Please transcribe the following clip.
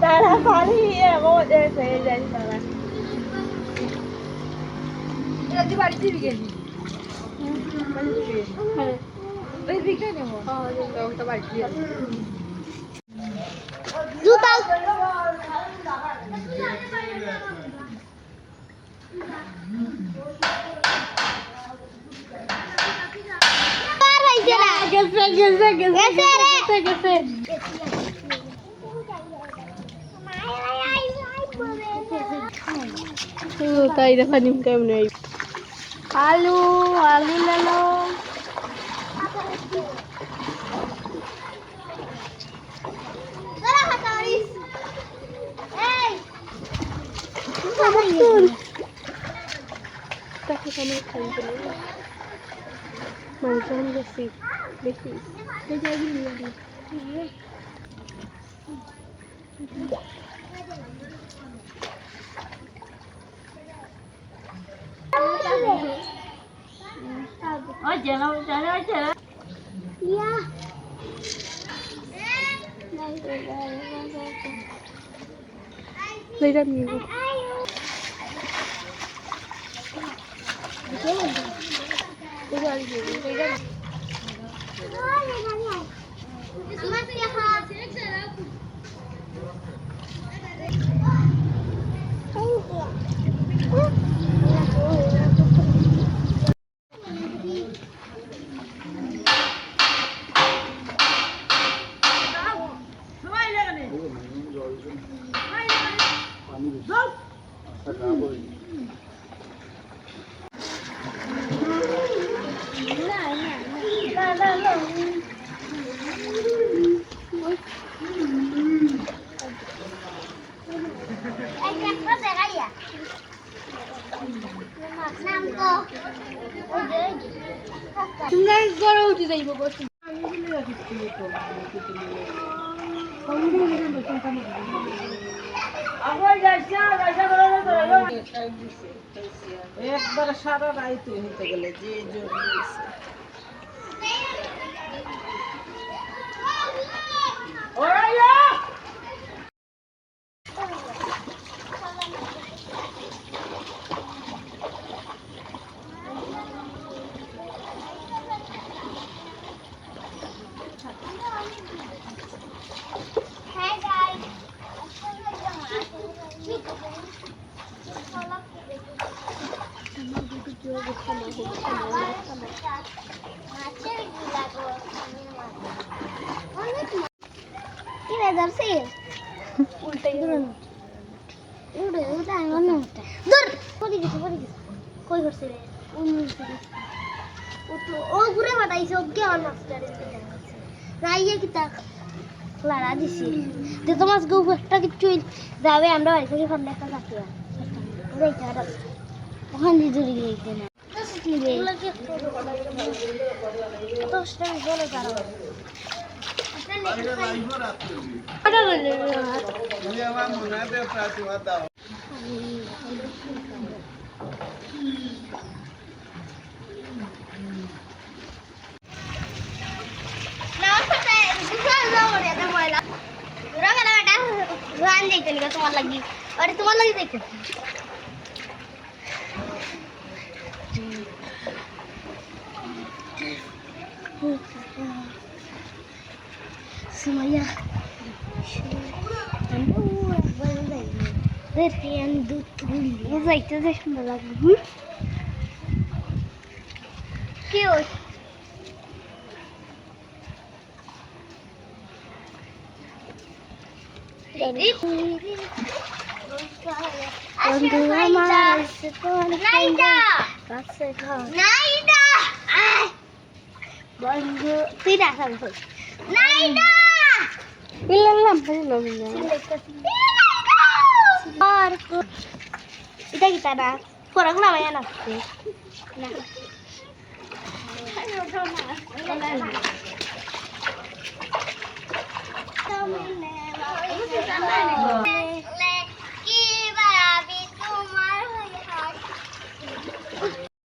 তারা পানি মজা হয়ে যায় তারা এটা দি বাড়ি দিয়ে গেলি ওই দিকে নেব হ্যাঁ ওটা বাড়ি দিয়ে জুতা তাই দেখা নিম কেমন আলু আলু লালো মানুষ বেশি বেশি একবার সারা রাইতে হইতে গেলে যে জোর দিয়েছে তোমার একটা কিছু যাবে আমরা বাড়ি থেকে সামনে একটা চাকরি ওখানে জড়ি গেছে না তোমার লাগি আরে তোমার লাগি দেখো Sumaya tidak sampai. Naida. Belum. Barco. Kita dah. Kurang lama ya nak. Nah.